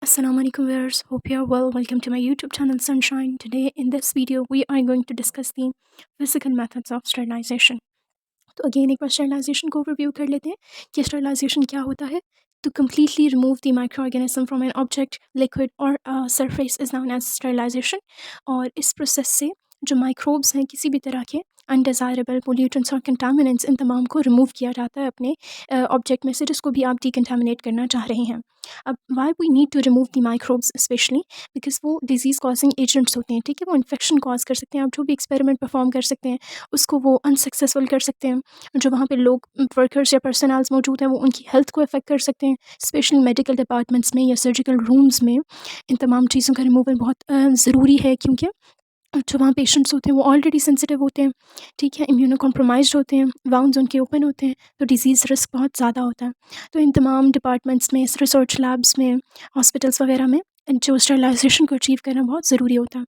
Assalamu alaikum viewers, hope you are well. Welcome to my YouTube channel Sunshine. Today in this video we are going to discuss the physical methods of sterilization. तो again एक बार sterilization को overview कर लेते हैं कि sterilization क्या होता है. To completely remove the microorganism from an object, liquid or surface is known as sterilization. और इस प्रोसेस से जो माइक्रोब्स हैं किसी भी तरह के अनडिज़ायरेबल पोल्यूटेंट्स और कंटामिनेंट्स इन तमाम को रिमूव किया जाता है अपने ऑब्जेक्ट में से जिसको भी आप डिकंटामिनेट करना चाह रहे हैं. अब why we need to remove the microbes specially because वो डिजीज़ कॉजिंग एजेंट्स होते हैं. ठीक है, वो इन्फेक्शन कॉज कर सकते हैं. आप जो भी एक्सपेरिमेंट परफॉर्म कर सकते हैं उसको वो अनसक्सेसफुल कर सकते हैं. जो वहाँ पे लोग वर्कर्स या पर्सनल्स मौजूद हैं वो उनकी हेल्थ को अफेक्ट कर सकते हैं. स्पेशली मेडिकल डिपार्टमेंट्स में या सर्जिकल रूम्स में इन तमाम चीज़ों का रिमूवल बहुत ज़रूरी है क्योंकि जो वहाँ पेशेंट्स होते हैं वो ऑलरेडी सेंसिटिव होते हैं. ठीक है, इम्यूनो कॉम्प्रोमाइज्ड होते हैं, वाउंड्स उनके ओपन होते हैं, तो डिजीज़ रिस्क बहुत ज़्यादा होता है. तो इन तमाम डिपार्टमेंट्स में, रिसर्च लैब्स में, हॉस्पिटल्स वगैरह में जो स्टरलाइजेशन को अचीव करना बहुत ज़रूरी होता है.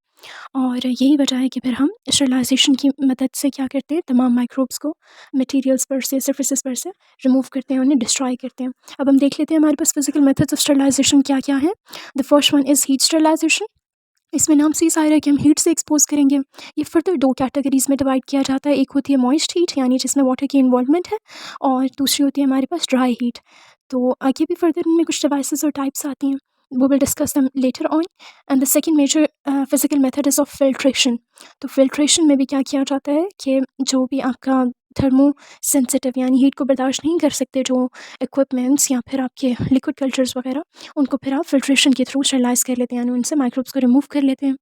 और यही वजह है कि फिर हम स्टरलाइजेशन की मदद से क्या करते हैं, तमाम माइक्रोब्स को मटेरियल्स पर से, सर्फेसेस पर से रिमूव करते हैं, उन्हें डिस्ट्रॉय करते हैं. अब हम देख लेते हैं हमारे पास फिजिकल मेथड्स ऑफ स्टरलाइजेशन क्या क्या है. The first one is heat sterilisation. इसमें नाम से ही ज़ाहिर है कि हम हीट से एक्सपोज करेंगे. ये फर्दर दो कैटेगरीज़ में डिवाइड किया जाता है. एक होती है मॉइस्ट हीट यानी जिसमें वाटर की इन्वॉल्वमेंट है, और दूसरी होती है हमारे पास ड्राई हीट. तो आगे भी फर्दर इनमें कुछ डिवाइसेस और टाइप्स आती हैं, वो will discuss them later on. And the second major physical method is of filtration. तो फिल्ट्रेशन में भी क्या किया जाता है कि जो भी आपका थर्मो सेंसिटिव यानी हीट को बर्दाश्त नहीं कर सकते जो इक्विपमेंट्स या फिर आपके लिक्विड कल्चर्स वगैरह, उनको फिर आप फिल्ट्रेशन के थ्रू स्टरलाइज कर लेते हैं यानी उनसे माइक्रोब्स को रिमूव कर लेते हैं.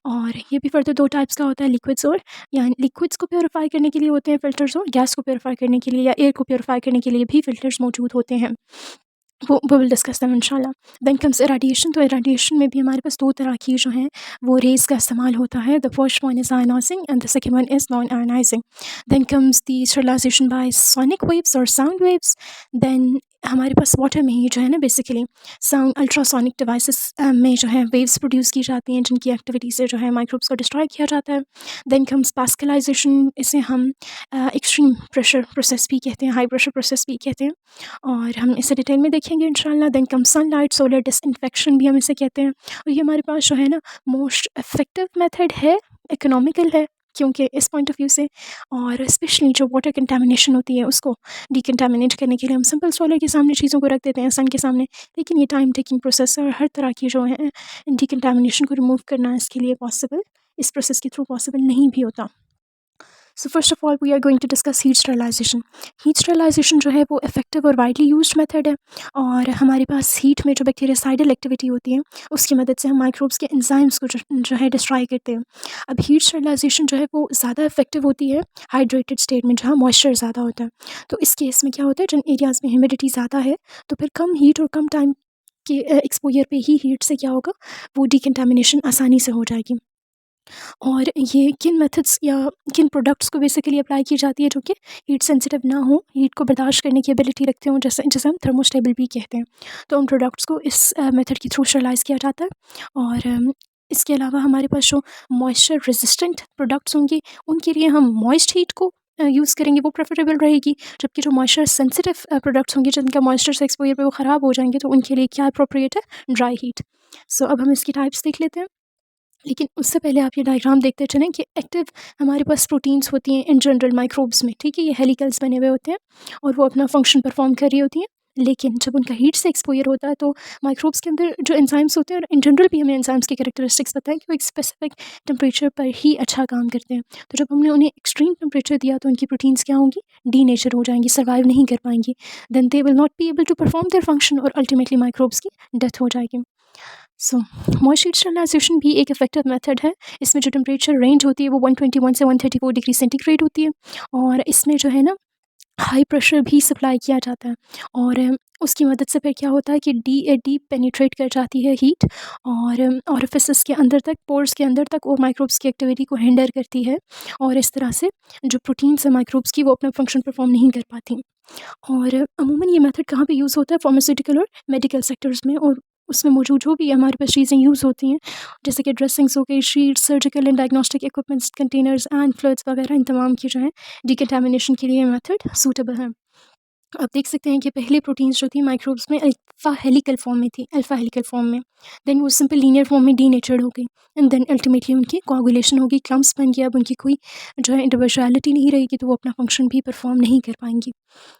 और ये भी फर्दर दो टाइप्स का होता है, लिक्विड्स और यानी लिक्विड्स को प्योरीफाई करने के लिए होते हैं फ़िल्टर्स, और गैस को प्योरीफाई करने के लिए या एयर को प्योरीफाई करने के लिए भी फ़िल्टर्स मौजूद होते हैं. वो विल डिस्कस दैम इंशाल्लाह. Then comes irradiation. तो इरेडिएशन में भी हमारे पास दो तरह की जो हैं वो रेज़ का इस्तेमाल होता है. The first one is ionising and the second one is non ionising. Then comes the sterilisation by sonic waves और साउंड वेव्स. देन हमारे पास वाटर में ही जो है ना बेसिकली साउंड अल्ट्रासोनिक डिवाइसेस में जो है वेव्स प्रोड्यूस की जाती हैं जिनकी एक्टिविटी से जो है माइक्रोब्स को डिस्ट्रॉय किया जाता है. Then comes pascalisation. इसे हम एक्सट्रीम प्रेशर प्रोसेस भी कहते हैं, हाई प्रेशर प्रोसेस भी कहते हैं, और हम इसे डिटेल में देखेंगे इंशाल्लाह. Then come sunlight, solar disinfection भी हम इसे कहते हैं. और ये हमारे पास जो है ना मोस्ट इफेक्टिव मेथड है, इकोनॉमिकल है क्योंकि इस पॉइंट ऑफ व्यू से, और स्पेशली जो वाटर कंटामिनेशन होती है उसको डिकंटामिनेट करने के लिए हम सिंपल सोलर के सामने चीज़ों को रख देते हैं, सन के सामने. लेकिन ये टाइम टेकिंग प्रोसेस है और हर तरह की जो है डिकंटामिनेशन को रिमूव करना इसके लिए पॉसिबल, इस प्रोसेस के थ्रू पॉसिबल नहीं भी होता. So first of all we are going to discuss heat sterilisation. Heat sterilisation जो है वो इफेक्टिव और वाइडली यूज्ड मेथड है, और हमारे पास हीट में जो बैक्टीरियासाइडल एक्टिविटी होती है उसकी मदद से हम माइक्रोब्स के एंजाइम्स को जो है डिस्ट्रॉय करते हैं. अब हीट स्टरलाइजेशन जो है वो ज़्यादा इफेक्टिव होती है हाइड्रेटेड स्टेट में जहाँ मॉइस्चर ज़्यादा होता है. तो इस केस में क्या होता है, जिन एरियाज़ में ह्यूमिडिटी ज़्यादा है तो फिर कम हीट और कम टाइम के एक्सपोजर पे ही हीट से क्या होगा, वो डिकंटामिनेशन आसानी से हो जाएगी. और ये किन मेथड्स या किन प्रोडक्ट्स को बेसिकली अप्लाई की जाती है जो कि हीट सेंसिटिव ना हो, हीट को बर्दाश्त करने की एबिलिटी रखते हों, जैसे जैसे हम थर्मोस्टेबल भी कहते हैं. तो उन प्रोडक्ट्स को इस मेथड के थ्रू स्टरलाइज किया जाता है. और इसके अलावा हमारे पास जो मॉइस्चर रेजिस्टेंट प्रोडक्ट्स होंगे उनके लिए हम मॉइस्ट हीट को यूज़ करेंगे, वो प्रेफरेबल रहेगी. जबकि जो मॉइस्चर सेंसिटिव प्रोडक्ट्स होंगे जिनका मॉइस्चर से एक्सपोजर पे वो ख़राब हो जाएंगे, तो उनके लिए क्या अप्रोप्रिएट है, ड्राई हीट. सो अब हम इसकी टाइप्स देख लेते हैं. लेकिन उससे पहले आप ये डायग्राम देखते चलें कि एक्टिव हमारे पास प्रोटीन्स होती हैं इन जनरल माइक्रोब्स में. ठीक है, ये हेलिकल्स बने हुए होते हैं और वो अपना फंक्शन परफॉर्म कर रही होती हैं. लेकिन जब उनका हीट से एक्सपोजर होता है तो माइक्रोब्स के अंदर जो एंजाइम्स होते हैं, और इन जनरल भी हमें एंजाइम्स की कैरेक्टरिस्टिक्स पता है कि वो एक स्पेसिफिक टेम्परेचर पर ही अच्छा काम करते हैं. तो जब हमने उन्हें एक्सट्रीम टेम्परेचर दिया तो उनकी प्रोटीन्स क्या होंगी, डी नेचर हो जाएंगी, सर्वाइव नहीं कर पाएंगी. Then they will not be able to perform their function और अल्टीमेटली माइक्रोब्स की डेथ हो जाएगी. सो मॉइस्चर स्टरलाइजेशन भी एक इफेक्टिव मेथड है. इसमें जो टेम्परेचर रेंज होती है वो 121 से 134 डिग्री सेंटीग्रेड होती है, और इसमें जो है ना हाई प्रेशर भी सप्लाई किया जाता है. और उसकी मदद से फिर क्या होता है कि डीप पेनिट्रेट कर जाती है हीट, और ऑरिफिसेस के अंदर तक, पोर्स के अंदर तक, और माइक्रोब्स की एक्टिविटी को हिंडर करती है. और इस तरह से जो प्रोटीन्स है माइक्रोब्स की वो अपना फंक्शन परफॉर्म नहीं कर पाती. और अमूमन ये मेथड कहाँ पे यूज़ होता है, फार्मास्यूटिकल और मेडिकल सेक्टर्स में, और उसमें मौजूद जो भी हमारे पास चीज़ें यूज़ होती हैं जैसे कि ड्रेसिंग्स हो गई, sheets, surgical and diagnostic equipments, containers and fluids वगैरह, इन तमाम की जो है डिकंटामिनेशन के लिए मेथड सूटेबल है. आप देख सकते हैं कि पहले प्रोटीन्स जो थी माइक्रोब्स में अल्फ़ा हेलिकल फॉर्म में, देन वो सिंपल लीनियर फॉर्म में डीनेचर्ड हो गई, एंड देन अल्टीमेटली उनकी कोआगुलेशन होगी, क्लम्प्स बन गया, अब उनकी कोई जो है इंडिविजुअलिटी नहीं रहेगी, तो वो अपना फंक्शन भी परफॉर्म नहीं कर पाएंगी।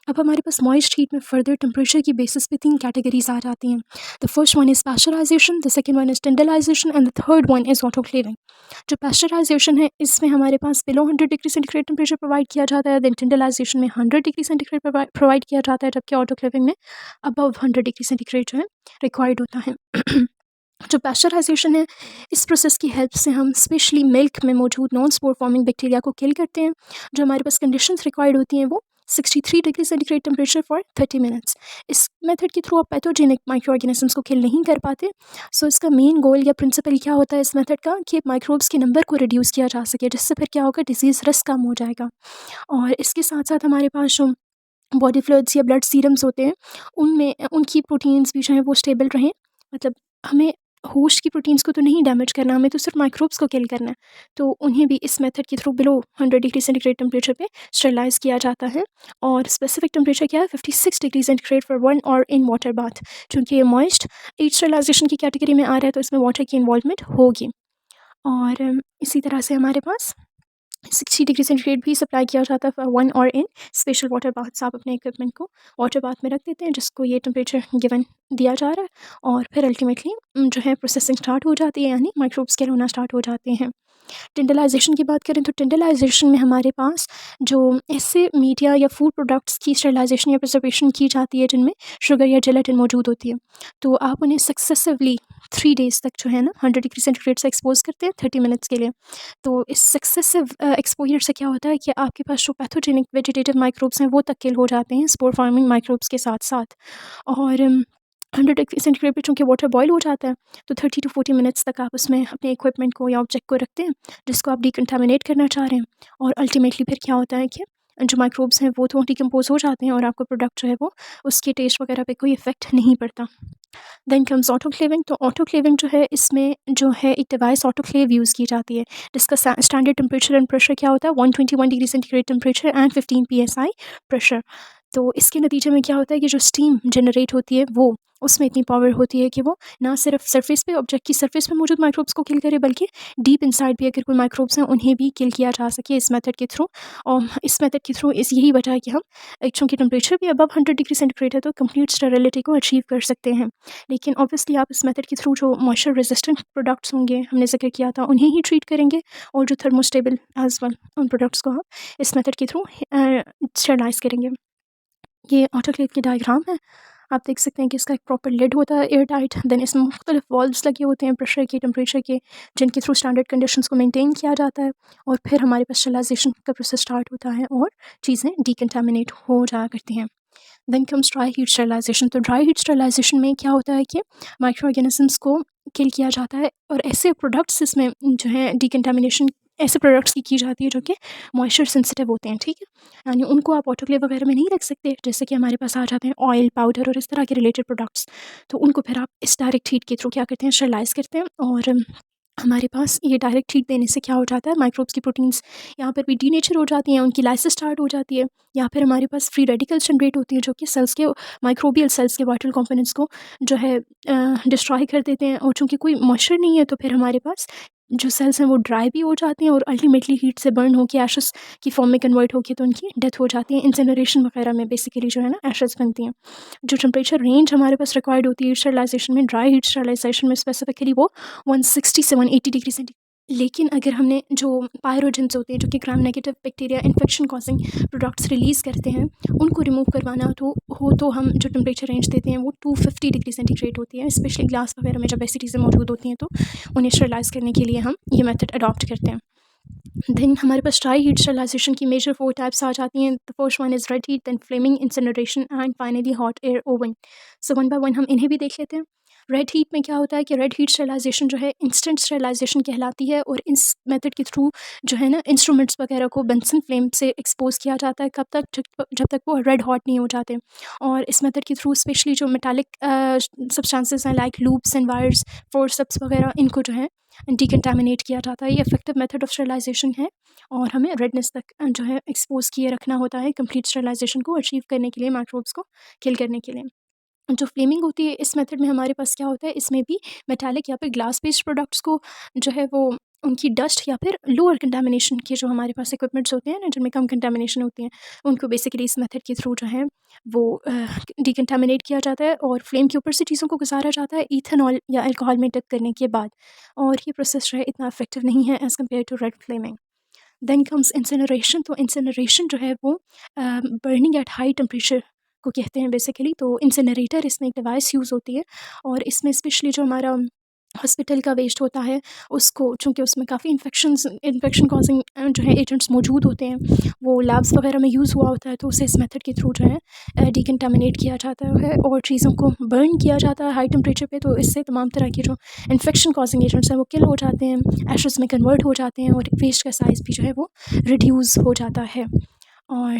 अब हमारे पास मॉइस्ट हीट में फर्दर टेम्परेचर की बेसिस पे 3 कैटेगरीज आ जाती हैं। The first one is pasteurisation, the second one is tyndallisation and the third one is autoclaving. जो पास्चराइजेशन है इसमें हमारे पास below 100 degree centigrade temperature provide किया जाता है, देन टेंडलाइजेशन में 100 डिग्री सेंटीग्रेड प्रोवाइड किया जाता है, जबकि ऑटोक्लेविंग में अबव 100 डिग्री सेंटीग्रेड जो है रिक्वायर्ड होता है। जो पास्चराइजेशन है, इस प्रोसेस की हेल्प से हम स्पेशली मिल्क में मौजूद नॉन स्पोर फॉर्मिंग बैक्टीरिया को किल करते हैं। जो हमारे पास कंडीशंस रिक्वायर्ड होती हैं वो 63 degree centigrade temperature for 30 minutes. इस मेथड के थ्रू आप पैथोजेनिक माइक्रो ऑर्गेनिजम्स को किल नहीं कर पाते। सो इसका मेन गोल या प्रिंसिपल क्या होता है इस मेथड का, कि माइक्रोब्स के नंबर को रिड्यूस किया जा सके, जिससे फिर क्या होगा, डिजीज़ रिस्क कम हो जाएगा। और इसके साथ साथ हमारे पास जो बॉडी फ्लूइड्स या ब्लड सीरम्स होते हैं, उनमें उनकी प्रोटीन्स भी जो हैं वो स्टेबल रहें। मतलब हमें होस्ट की प्रोटीन्स को तो नहीं डैमेज करना, हमें तो सिर्फ माइक्रोब्स को किल करना है। तो उन्हें भी इस मेथड के through below 100 degree centigrade temperature पे स्टरलाइज़ किया जाता है। और स्पेसिफिक टेम्परेचर क्या है, 56 डिग्री सेंटीग्रेड फॉर 1 और इन वाटर बाथ। चूँकि ये मॉइस्ट ईट स्टरलाइजेशन की कैटेगरी में आ रहा है, तो इसमें वाटर की इन्वॉल्वमेंट होगी। और इसी तरह से हमारे पास 60 डिग्री सेंटीग्रेड भी सप्लाई किया जाता है फॉर 1 और इन स्पेशल वाटर बाथ्स। आप अपने इक्विपमेंट को वाटर बाथ में रख देते हैं, जिसको ये टेम्परेचर गिवन दिया जा रहा है, और फिर अल्टीमेटली जो है प्रोसेसिंग स्टार्ट हो जाती है, यानी माइक्रोब्स किल होना स्टार्ट हो जाते हैं। टेंडलाइजेशन की बात करें तो टेंडलाइजेशन में हमारे पास जो ऐसे मीडिया या फूड प्रोडक्ट्स की स्टरलाइजेशन या प्रिजर्वेशन की जाती है जिनमें शुगर या जेलेटिन मौजूद होती है, तो आप उन्हें सक्सेसिवली 3 डेज़ तक जो है ना 100 डिग्री सेंटीग्रेड से एक्सपोज करते हैं 30 मिनट्स के लिए। तो इस सक्सेसिव एक्सपोजर से क्या होता है कि आपके पास जो पैथोजेनिक वेजिटेटिव माइक्रोब्स हैं वो तक किल हो जाते हैं स्पोर फार्मिंग माइक्रोब्स के साथ साथ। और 100 डिग्री सेंटीग्रेड पे चूँकि वाटर बॉयल हो जाता है, तो 30 टू 40 मिनट्स तक आप उसमें अपने इक्विपमेंट को या ऑब्जेक्ट को रखते हैं जिसको आप डिकंटामिनेट करना चाह रहे हैं। और अल्टीमेटली फिर क्या होता है कि जो माइक्रोब्स हैं वो तो डिकम्पोज हो जाते हैं, और आपका प्रोडक्ट जो है वो उसके टेस्ट वगैरह पे कोई इफेक्ट नहीं पड़ता। Then comes autoclaving. तो ऑटोक्लेविंग जो है, इसमें जो है एक डिवाइस ऑटोक्लेव यूज़ की जाती है, जिसका स्टैंडर्ड टेम्परेचर एंड प्रेशर क्या होता है, 121 degree centigrade temperature and 15 psi pressure. तो इसके नतीजे में क्या होता है कि जो स्टीम जनरेट होती है वो उसमें इतनी पावर होती है कि वो ना सिर्फ सरफेस पे ऑब्जेक्ट की सरफेस पे मौजूद माइक्रोब्स को किल करे, बल्कि डीप इनसाइड भी अगर कोई माइक्रोब्स हैं उन्हें भी किल किया जा सके इस मेथड के थ्रू। और इस मेथड के थ्रू इस यही वजह है कि हम चूँकि टेम्परेचर भी अबव 100 डिग्री सेंटीग्रेड है, तो कंप्लीट स्टेरिलिटी को अचीव कर सकते हैं। लेकिन ऑब्वियसली आप इस मेथड के थ्रू जो मॉइस्चर रेजिस्टेंट प्रोडक्ट्स होंगे, हमने जिक्र किया था, उन्हें ही ट्रीट करेंगे, और जो थर्मोस्टेबल एज वेल उन प्रोडक्ट्स को आप इस मेथड के थ्रू स्टेरलाइज करेंगे। ये ऑटोक्लेव की डायग्राम है। आप देख सकते हैं कि इसका एक प्रॉपर लिड होता है एयर टाइट, देन इसमें मुख्तलिफ वॉल्व्स लगे होते हैं प्रेशर के, टेम्परेचर के, जिनके थ्रू स्टैंडर्ड कंडीशंस को मेंटेन किया जाता है, और फिर हमारे पास स्टरलाइजेशन का प्रोसेस स्टार्ट होता है और चीज़ें डिकंटामिनेट हो जाया करती हैं। Then comes dry heat sterilisation. तो ड्राई हीट स्टरलाइजेशन में क्या होता है कि माइक्रो ऑर्गेनिजम्स को किल किया जाता है, और ऐसे प्रोडक्ट्स इसमें जो है डिकंटामिनेशन ऐसे प्रोडक्ट्स की जाती है जो कि मॉइस्चर सेंसिटिव होते हैं, ठीक है। यानी उनको आप ऑटोक्लेव वगैरह में नहीं रख सकते, जैसे कि हमारे पास आ जाते हैं ऑयल, पाउडर और इस तरह के रिलेटेड प्रोडक्ट्स। तो उनको फिर आप इस डायरेक्ट हीट के थ्रू क्या करते हैं, स्टरलाइज करते हैं। और हमारे पास ये डायरेक्ट हीट देने से क्या हो जाता है, माइक्रोब्स की प्रोटीन्स यहाँ पर भी डीनेचर हो जाती हैं, उनकी लाइसिस स्टार्ट हो जाती है, या फिर हमारे पास फ्री रेडिकल्स जनरेट होती हैं जो कि सेल्स के माइक्रोबियल सेल्स के वाइटल कंपोनेंट्स को जो है डिस्ट्रॉय कर देते हैं। और चूँकि कोई मॉइस्चर नहीं है, तो फिर हमारे पास जो सेल्स हैं वो ड्राई भी हो जाती हैं, और अल्टीमेटली हीट से बर्न होकर एशेस की फॉर्म में कन्वर्ट होकर तो उनकी डेथ हो जाती है। इंसिनरेशन वगैरह में बेसिकली जो है ना एशेस बनती हैं। जो टेम्परेचर रेंज हमारे पास रिक्वायर्ड होती है स्टरलाइजेशन में, ड्राई हीट स्टरलाइजेशन में स्पेसिफिकली वो 167-80 डिग्री सेंटीग्रेड। लेकिन अगर हमने जो पायरोजेंस होते हैं जो कि gram negative bacteria infection causing products release करते हैं, उनको रिमूव करवाना तो हम जो टेम्परेचर रेंज देते हैं वो 250 डिग्री सेंटीग्रेड होती है। स्पेशली ग्लास वगैरह में जब ऐसी चीज़ें मौजूद होती हैं, तो उन्हें स्टरलाइज करने के लिए हम ये मेथड अडॉप्ट करते हैं। देन हमारे पास ड्राई हीट स्टरलाइजेशन की मेजर 4 टाइप्स आ जाती हैं। The first one is red heat, then flaming, incineration and finally hot air oven. So one by one हम इन्हें भी देख लेते हैं। रेड हीट में क्या होता है कि रेड हीट स्टरलाइजेशन जो है इंस्टेंट स्टरलाइजेशन कहलाती है, और इस मेथड के थ्रू जो है ना इंस्ट्रूमेंट्स वगैरह को बंसन फ्लेम से एक्सपोज किया जाता है, कब तक, जब तक वो रेड हॉट नहीं हो जाते। और इस मेथड के थ्रू स्पेशली जो मेटालिक सब्सटेंसेस हैं लाइक लूप्स एंड वायर्स, फोर्सप्स वगैरह, इनको जो है डिकंटामिनेट किया जाता है। ये इफेक्टिव मेथड ऑफ स्टरलाइजेशन है, और हमें रेडनेस तक जो है एक्सपोज किए रखना होता है कंप्लीट स्टरलाइजेशन को अचीव करने के लिए, माइक्रोब्स को किल करने के लिए। जो फ्लेमिंग होती है इस मेथड में हमारे पास क्या होता है, इसमें भी मेटालिक या फिर ग्लास बेस्ड प्रोडक्ट्स को जो है वो उनकी डस्ट या फिर लोअर कंटामिनेशन के जो हमारे पास इक्विपमेंट्स होते हैं ना, जिनमें कम कंटामिनेशन होती हैं, उनको बेसिकली इस मेथड के थ्रू जो है वो डिकंटामिनेट किया जाता है, और फ्लेम के ऊपर से चीज़ों को गुजारा जाता है इथेनॉल या अल्कोहल में डिप करने के बाद। और ये प्रोसेस जो है इतना इफेक्टिव नहीं है as compared to red flaming. Then comes incineration. तो इंसिनरेशन जो है वो बर्निंग एट हाई टेम्परेचर को कहते हैं बेसिकली। तो इंसिनरेटर इसमें एक डिवाइस यूज़ होती है, और इसमें स्पेशली जो हमारा हॉस्पिटल का वेस्ट होता है उसको, चूँकि उसमें काफ़ी इन्फेक्शन कॉजिंग जो है एजेंट्स मौजूद होते हैं, वो लैब्स वगैरह में यूज़ हुआ होता है, तो उसे इस मेथड के थ्रू जो है डिकंटामिनेट किया जाता है और चीज़ों को बर्न किया जाता है हाई टेम्परेचर पे। तो इससे तमाम तरह के जो इन्फेक्शन कॉजिंग एजेंट्स हैं वो किल हो जाते हैं, एशेज़ में कन्वर्ट हो जाते हैं, और वेस्ट का साइज़ भी जो है वो रिड्यूस हो जाता है। और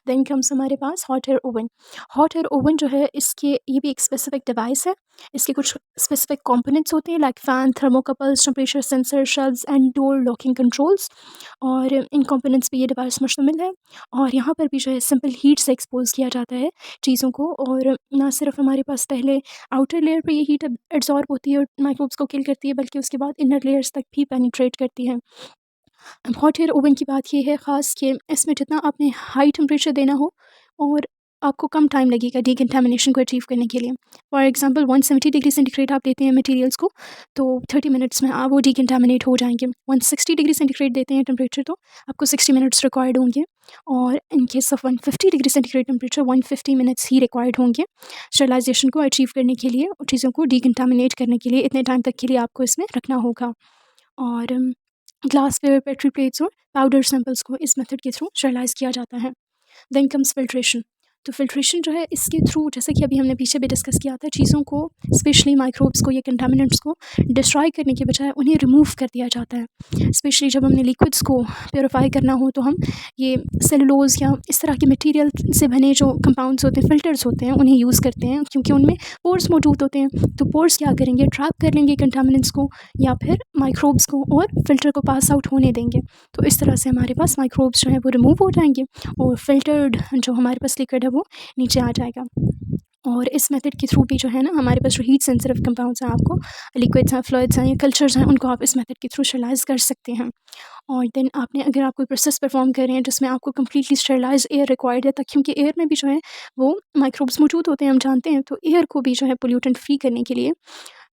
देन कम्स हमारे पास hot air oven. Hot air oven जो है इसके, ये भी एक स्पेसिफिक डिवाइस है। इसके कुछ स्पेसिफिक कंपोनेंट्स होते हैं like fan, thermocouples, temperature sensor, shelves and door locking controls, और इन कंपोनेंट्स पे ये डिवाइस मुश्तमिल है। और यहाँ पर भी जो है सिंपल हीट से एक्सपोज किया जाता है चीज़ों को, और ना सिर्फ हमारे पास पहले आउटर लेयर पे ये हीट एब्जॉर्ब होती है और माइक्रोब्स को किल करती है, बल्कि उसके बाद इनर लेयर्स तक भी पेनिट्रेट करती है। हॉट एयर ओवन की बात ये है ख़ास कि इसमें जितना आपने हाई टेम्परेचर देना हो, और आपको कम टाइम लगेगा डिकंटामिनेशन को अचीव करने के लिए। फॉर एग्जांपल 170 डिग्री सेंटीग्रेड आप देते हैं मटेरियल्स को, तो 30 मिनट्स में वो डिकंटामिनेट हो जाएंगे। 160 डिग्री सेंटीग्रेड देते हैं टेम्परेचर, तो आपको 60 मिनट्स रिक्वायर्ड होंगे। और in case of 150 degree centigrade temperature 150 minutes he required होंगे स्टरलाइजेशन को अचीव करने के लिए, और चीज़ों को डिकंटामिनेट करने के लिए इतने टाइम तक के लिए आपको इसमें रखना होगा। और ग्लासवेयर, पेट्री प्लेट्स और पाउडर सैंपल्स को इस मेथड के थ्रू स्टरलाइज़ किया जाता है। Then comes filtration. तो फिल्ट्रेशन जो है इसके थ्रू, जैसे कि अभी हमने पीछे भी डिस्कस किया था, चीज़ों को स्पेशली माइक्रोब्स को या कंटामिनेंट्स को डिस्ट्रॉय करने के बजाय उन्हें रिमूव कर दिया जाता है। स्पेशली जब हमने लिक्विड्स को प्योरीफाई करना हो, तो हम ये सेलुलोज या इस तरह के मटेरियल से बने जो कंपाउंड्स होते हैं, फिल्टर्स होते हैं, उन्हें यूज़ करते हैं, क्योंकि उनमें पोर्स मौजूद होते हैं। तो पोर्स क्या करेंगे, ट्रैप कर लेंगे कंटामिनेंट्स को या फिर माइक्रोब्स को, और फिल्टर को पास आउट होने देंगे। तो इस तरह से हमारे पास माइक्रोब्स जो है वो रिमूव हो जाएंगे, और फिल्टर्ड जो हमारे पास लिक्विड है वो नीचे आ जाएगा। और इस मेथड के थ्रू भी जो है ना हमारे पास जो हीट सेंसिटिव कंपाउंड्स हैं, आपको लिक्विड्स हैं, फ्लूइड्स हैं या कल्चर्स हैं, उनको आप इस मेथड के थ्रू स्टरलाइज कर सकते हैं। और देन आपने, अगर आप कोई प्रोसेस परफॉर्म कर रहे हैं जिसमें आपको कम्प्लीटली स्टरलाइज एयर रिक्वायर्ड है, तक क्योंकि एयर में भी जो है वो माइक्रोब्स मौजूद होते हैं, हम जानते हैं, तो एयर को भी जो है पोल्यूटेंट फ्री करने के लिए,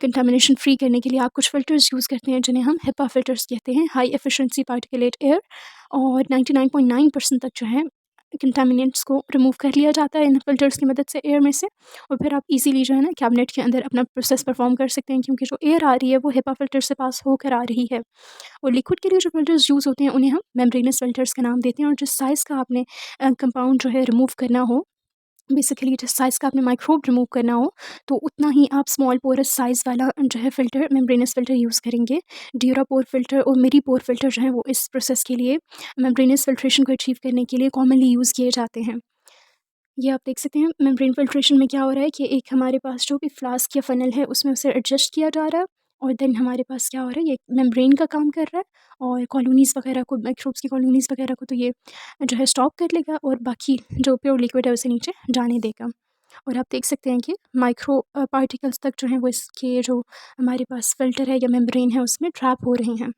कंटामिनेशन फ्री करने के लिए आप कुछ फ़िल्टर्स यूज़ करते हैं जिन्हें हम HEPA फ़िल्टर्स कहते हैं, हाई एफिशिएंसी पार्टिकुलेट एयर। और 99.9% तक जो है कंटामिनेंट्स को रिमूव कर लिया जाता है इन फ़िल्टर्स की मदद से एयर में से, और फिर आप इजीली जो है ना कैबिनेट के अंदर अपना प्रोसेस परफॉर्म कर सकते हैं, क्योंकि जो एयर आ रही है वो HEPA फ़िल्टर से पास होकर आ रही है। और लिक्विड के लिए जो फ़िल्टर्स यूज़ होते हैं उन्हें हम मेम्ब्रेनस फ़िल्टर्स का नाम देते हैं, और जिस साइज़ का आपने कंपाउंड जो है रिमूव करना हो, बेसिकली जिस साइज़ का आपने माइक्रोब रिमूव करना हो, तो उतना ही आप स्मॉल पोरस साइज़ वाला जो है फ़िल्टर, मेम्ब्रेनस फ़िल्टर यूज़ करेंगे। ड्यूरापोर फ़िल्टर और मिरीपोर फ़िल्टर जो है वो इस प्रोसेस के लिए, मेम्ब्रेनस फ़िल्ट्रेशन को अचीव करने के लिए कॉमनली यूज़ किए जाते हैं। ये आप देख सकते हैं मेम्ब्रेन फ़िल्ट्रेशन में क्या हो रहा है कि एक हमारे पास जो भी फ्लास्क या फ़नल है उसमें उसे एडजस्ट किया जा रहा है, और देन हमारे पास क्या हो रहा है, ये मेम्ब्रेन का काम कर रहा है, और कॉलोनीज़ वगैरह को, माइक्रोब्स की कॉलोनीज़ वगैरह को तो ये जो है स्टॉप कर लेगा, और बाकी जो प्योर लिक्विड है उसे नीचे जाने देगा। और आप देख सकते हैं कि माइक्रो पार्टिकल्स तक जो हैं वो इसके जो हमारे पास फ़िल्टर है या मेम्ब्रेन है उसमें ट्रैप हो रहे हैं।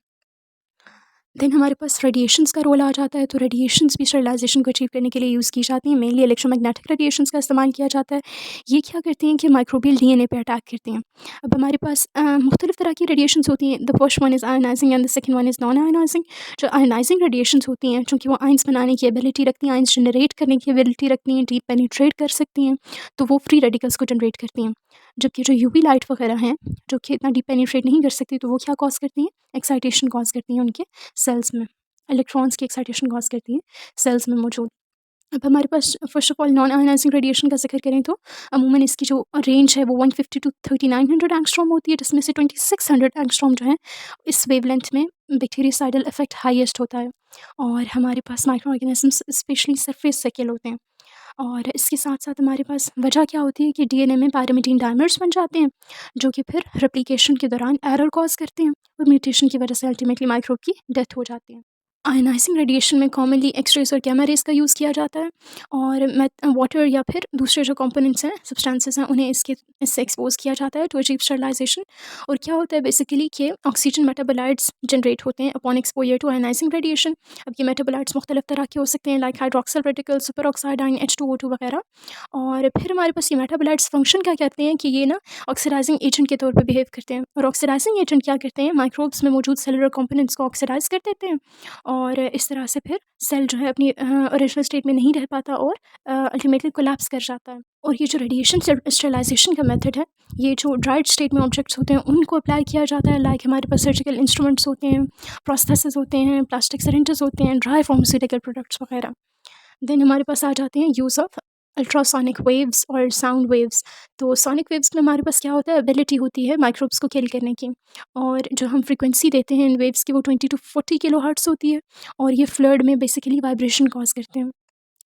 देन हमारे पास रेडिएशंस का रोल आ जाता है। तो रेडिएशंस भी स्टरलाइजेशन को अचीव करने के लिए यूज़ की जाती हैं। मेनली इलेक्ट्रोमैग्नेटिक रेडिएशंस का इस्तेमाल किया जाता है। ये क्या करती हैं कि माइक्रोबियल डीएनए पे अटैक करती हैं। अब हमारे पास मुख्तलिफ तरह की रेडिएशंस होती हैं। The first one is ionising and the second one is non ionising. जो आयोनाइजिंग रेडिएशंस होती हैं, चूँकि वो आयंस बनाने की एबिलिटी रखती हैं, आयंस जनरेट करने की एबिलिटी रखती हैं, डीप पेनिट्रेट कर सकती हैं, तो वो फ्री रेडिकल्स को जनरेट करती हैं। जबकि जो यूवी लाइट वगैरह हैं, जो कि इतना डीप पेनिट्रेट नहीं कर सकती, तो वो क्या कॉज़ करती हैं, एक्साइटेशन कॉज़ करती हैं उनके सेल्स में। इलेक्ट्रॉन्स की एक्साइटेशन कॉज़ करती हैं सेल्स में मौजूद। अब हमारे पास first of all non ionising radiation का ज़िक्र करें तो अमूमन इसकी जो रेंज है वो 150 टू 3900 एंगस्ट्रॉम होती है, जिसमें से 2600 एंगस्ट्रॉम जो है इस वेवलेंथ में बैक्टीरियासाइडल इफेक्ट हाईएस्ट होता है। और हमारे पास माइक्रो ऑर्गेनिजम्स स्पेशली सरफेस से किल होते हैं। और इसके साथ साथ हमारे पास वजह क्या होती है कि डीएनए में पायरीमिडीन डायमर्स बन जाते हैं, जो कि फिर रेप्लिकेशन के दौरान एरर कॉज करते हैं और म्यूटेशन की वजह से अल्टीमेटली माइक्रोब की डेथ हो जाती है। आयनाइजिंग रेडिएशन में कॉमनली एक्सरेज और गैमा रेज का यूज़ किया जाता है, और वाटर या फिर दूसरे जो कंपोनेंट्स हैं, सब्सटेंसेस हैं, उन्हें इससे एक्सपोज किया जाता है टू अचीव स्टरलाइजेशन। और क्या होता है बेसिकली कि ऑक्सीजन मेटाबोलाइट्स जनरेट होते हैं upon exposure to ionising radiation. अब ये मेटाबोलाइट्स मुख्तलिफ तरह के हो सकते हैं, like hydroxyl radical, super oxide ion, H2O2 वगैरह। और फिर हमारे पास ये मेटाबोलाइट्स फंक्शन क्या करते हैं कि ये ना ऑक्सीडाइजिंग एजेंट के तौर पर बिहेव करते हैं। और ऑक्सीडाइजिंग एजेंट क्या करते हैं, माइक्रोब्स में मौजूद सेलुलर कंपोनेंट्स को ऑक्सीडाइज कर देते हैं, और इस तरह से फिर सेल जो है अपनी ओरिजिनल स्टेट में नहीं रह पाता और अल्टीमेटली कोलैप्स कर जाता है। और ये जो रेडिएशन स्टरलाइजेशन का मेथड है, ये जो ड्राइड स्टेट में ऑब्जेक्ट्स होते हैं उनको अप्लाई किया जाता है, लाइक हमारे पास सर्जिकल इंस्ट्रूमेंट्स होते हैं, प्रोस्थेसिस होते हैं, प्लास्टिक सिरिंजेस होते हैं, ड्राई फार्मास्यूटिकल प्रोडक्ट्स वगैरह। देन हमारे पास आ जाते हैं यूज़ ऑफ अल्ट्रासोनिक वेव्स और साउंड वेव्स। तो सोनिक वेव्स में हमारे पास क्या होता है, एबिलिटी होती है माइक्रोब्स को किल करने की, और जो हम फ्रीक्वेंसी देते हैं इन वेव्स की वो 20 टू 40 किलो हर्ट्ज़ होती है, और ये फ्लड में बेसिकली वाइब्रेशन कॉज करते हैं।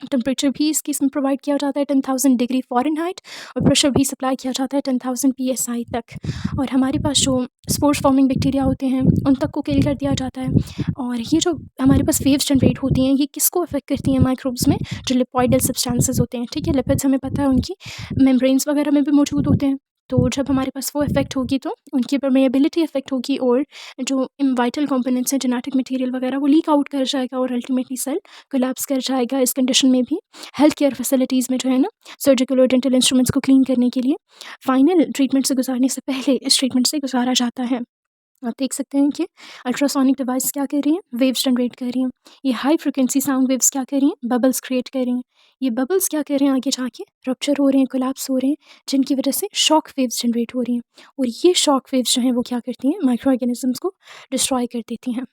टेम्परेचर भी इस केस में प्रोवाइड किया जाता है 10,000 डिग्री फ़ारेनहाइट, और प्रेशर भी सप्लाई किया जाता है 10,000 PSI तक। और हमारे पास जो स्पोर्स फॉर्मिंग बैक्टीरिया होते हैं उन तक को किल कर दिया जाता है। और ये जो हमारे पास वेव्स जनरेट होती हैं, ये किसको अफेक्ट करती हैं माइक्रोब्स में, जो लिपॉइडल सब्सटेंसेस होते हैं, ठीक है। लिपिड्स हमें पता है उनकी मेम्ब्रेन्स वगैरह में भी मौजूद होते हैं। तो जब हमारे पास वो इफेक्ट होगी तो उनकी परमेबिलिटी इफेक्ट होगी, और जो वाइटल कंपोनेंट्स हैं, जेनेटिक मटेरियल वगैरह, वो लीक आउट कर जाएगा और अल्टीमेटली सेल कोलैप्स कर जाएगा। इस कंडीशन में भी हेल्थ केयर फैसिलिटीज़ में जो है ना, सर्जिकल और डेंटल इंस्ट्रूमेंट्स को क्लीन करने के लिए फाइनल ट्रीटमेंट से गुजारने से पहले इस ट्रीटमेंट से गुजारा जाता है। आप देख सकते हैं कि अल्ट्रासोनिक डिवाइस क्या कर रही हैं, वेव्स जनरेट कर रही हैं। ये हाई फ्रिक्वेंसी साउंड वेव्स क्या कर रही हैं, बबल्स क्रिएट कर रही हैं। ये बबल्स क्या कर रहे हैं, आगे जाके रप्चर हो रहे हैं, कोलैप्स हो रहे हैं, जिनकी वजह से शॉक वेव्स जनरेट हो रही हैं। और ये शॉक वेव्स जो हैं वो क्या करती हैं, माइक्रो ऑर्गेनिजम्स को डिस्ट्रॉय कर देती हैं।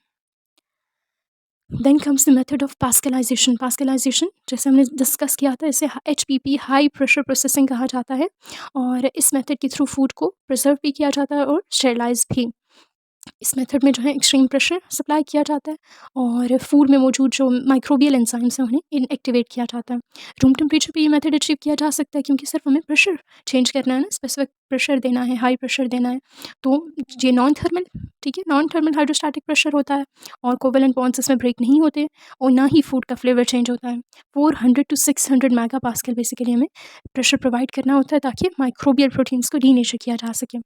Then comes the method of pascalisation. Pascalisation जैसे हमने डिस्कस किया था, इसे HPP हाई प्रेशर प्रोसेसिंग कहा जाता है, और इस मेथड के थ्रू फूड को प्रिजर्व भी किया जाता है और स्टेरलाइज भी। इस मेथड में जो है एक्सट्रीम प्रेशर सप्लाई किया जाता है, और फूड में मौजूद जो माइक्रोबियल एंजाइम्स हैं उन्हें इनएक्टिवेट किया जाता है। रूम टेम्परेचर पे ये मेथड अचीव किया जा सकता है, क्योंकि सिर्फ हमें प्रेशर चेंज करना है ना, स्पेसिफिक प्रेशर देना है, हाई प्रेशर देना है। तो ये नॉन थर्मल, ठीक है, नॉन थर्मल हाइड्रोस्टैटिक प्रेशर होता है, और कोवेलेंट बॉन्ड्स इसमें ब्रेक नहीं होते, और ना ही फूड का फ्लेवर चेंज होता है। 400 टू 600 मेगा पास्कल बेसिकली हमें प्रेशर प्रोवाइड करना होता है, ताकि माइक्रोबियल प्रोटीन्स को डीनेचर किया जा सके।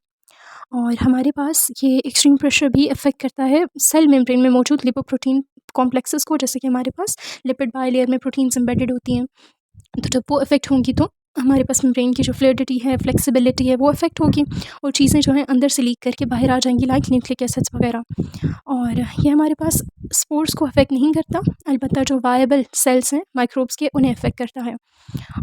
और हमारे पास ये एक्सट्रीम प्रेशर भी अफेक्ट करता है सेल मेम्ब्रेन में मौजूद लिपोप्रोटीन कॉम्प्लेक्सेस को, जैसे कि हमारे पास लिपिड बायलेयर में प्रोटीन्स एम्बेडेड होती हैं। तो जब वो अफेक्ट होंगी तो हमारे पास मेम्ब्रेन की जो फ्लूइडिटी है, फ्लेक्सिबिलिटी है, वो अफेक्ट होगी, और चीज़ें जो हैं अंदर से लीक करके बाहर आ जाएंगी, लाइक न्यूक्लिक एसिड्स वगैरह। और ये हमारे पास स्पोर्स को अफेक्ट नहीं करता, अलबत्ता जो वायबल सेल्स हैं माइक्रोब्स के, उन्हें अफेक्ट करता है।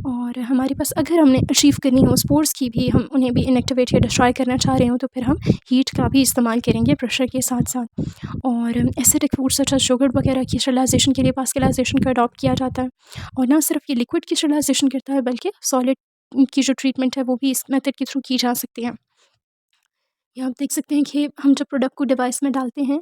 और हमारे पास अगर हमने अचीव करनी हो स्पोर्स की भी, हम उन्हें भी इनएक्टिवेट या डिस्ट्रॉय करना चाह रहे हो, तो फिर हम हीट का भी इस्तेमाल करेंगे प्रेशर के साथ साथ। और acidic food such as sugar वगैरह की स्टरलाइजेशन के लिए पास्कलाइजेशन का अडॉप्ट किया जाता है। और ना सिर्फ ये लिक्विड की स्टरलाइजेशन करता है, बल्कि सॉलिड की जो ट्रीटमेंट है वो भी इस मेथड के थ्रू की जा सकती है। ये आप देख सकते हैं कि हम जब प्रोडक्ट को डिवाइस में डालते हैं,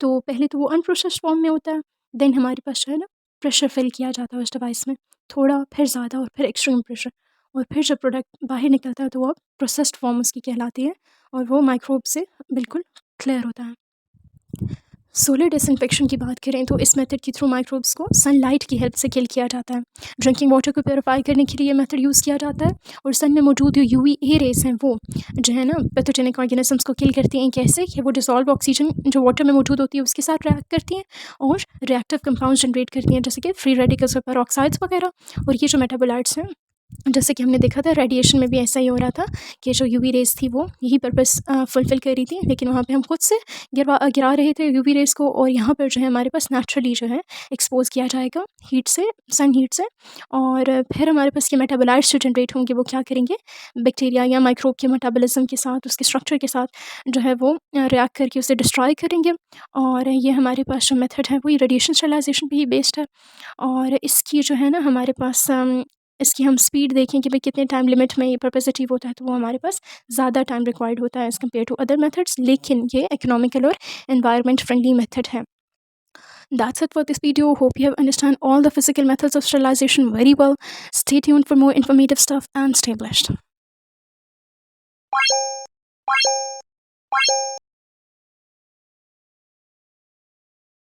तो पहले तो वो अनप्रोसेस्ड फॉर्म में होता है, देन हमारे पास जो है ना प्रेशर फिल किया जाता है उस डिवाइस में, थोड़ा, फिर ज़्यादा, और फिर एक्सट्रीम प्रेशर। और फिर जब प्रोडक्ट बाहर निकलता है तो वो अब प्रोसेस्ड फॉर्म उसकी कहलाती है, और वो माइक्रोब से बिल्कुल क्लियर होता है। सोलर डिसइंफेक्शन की बात करें तो इस मेथड के थ्रू माइक्रोब्स को सनलाइट की हेल्प से किल किया जाता है। ड्रिंकिंग वाटर को प्योरीफाई करने के लिए ये मेथड यूज़ किया जाता है, और सन में मौजूद जो UVA रेस हैं वो जो है ना पैथोजेनिक ऑर्गेनिजम्स को किल करती हैं। कैसे कि वो डिसॉल्व ऑक्सीजन जो वाटर में मौजूद होती है उसके साथ रिएक्ट करती हैं, और रिएक्टिव कंपाउंड्स जनरेट करती हैं, जैसे कि फ्री रेडिकल्स और पेरोक्साइड्स वगैरह। और ये जो मेटाबोलाइट्स हैं जैसे कि हमने देखा था रेडिएशन में भी ऐसा ही हो रहा था कि जो यूवी रेज़ थी वो यही पर्पस फुलफ़िल कर रही थी, लेकिन वहाँ पे हम खुद से गिरा रहे थे यूवी रेज़ को, और यहाँ पर जो है हमारे पास नेचुरली जो है एक्सपोज़ किया जाएगा हीट से, सन हीट से। और फिर हमारे पास ये मेटाबोलाइट्स जो जनरेट होंगे वो क्या करेंगे, बैक्टीरिया या माइक्रोब के मेटाबॉलिज्म के साथ, उसके स्ट्रक्चर के साथ जो है वो रिएक्ट करके उसे डिस्ट्रॉय करेंगे। और ये हमारे पास जो मेथड है वो रेडिएशन स्टरलाइजेशन पे ही बेस्ड है। और इसकी जो है ना हमारे पास इसकी हम स्पीड देखें कि भाई कितने टाइम लिमिट में ये पर्पस अचीव होता है, तो वो हमारे पास ज़्यादा टाइम रिक्वायर्ड होता है as compared to other methods, लेकिन ये इकोनॉमिकल और एनवायरनमेंट फ्रेंडली मेथड है। That's it for this video. Hope you have understand all the physical methods of sterilization very well. Stay tuned for more informative stuff and stay blessed.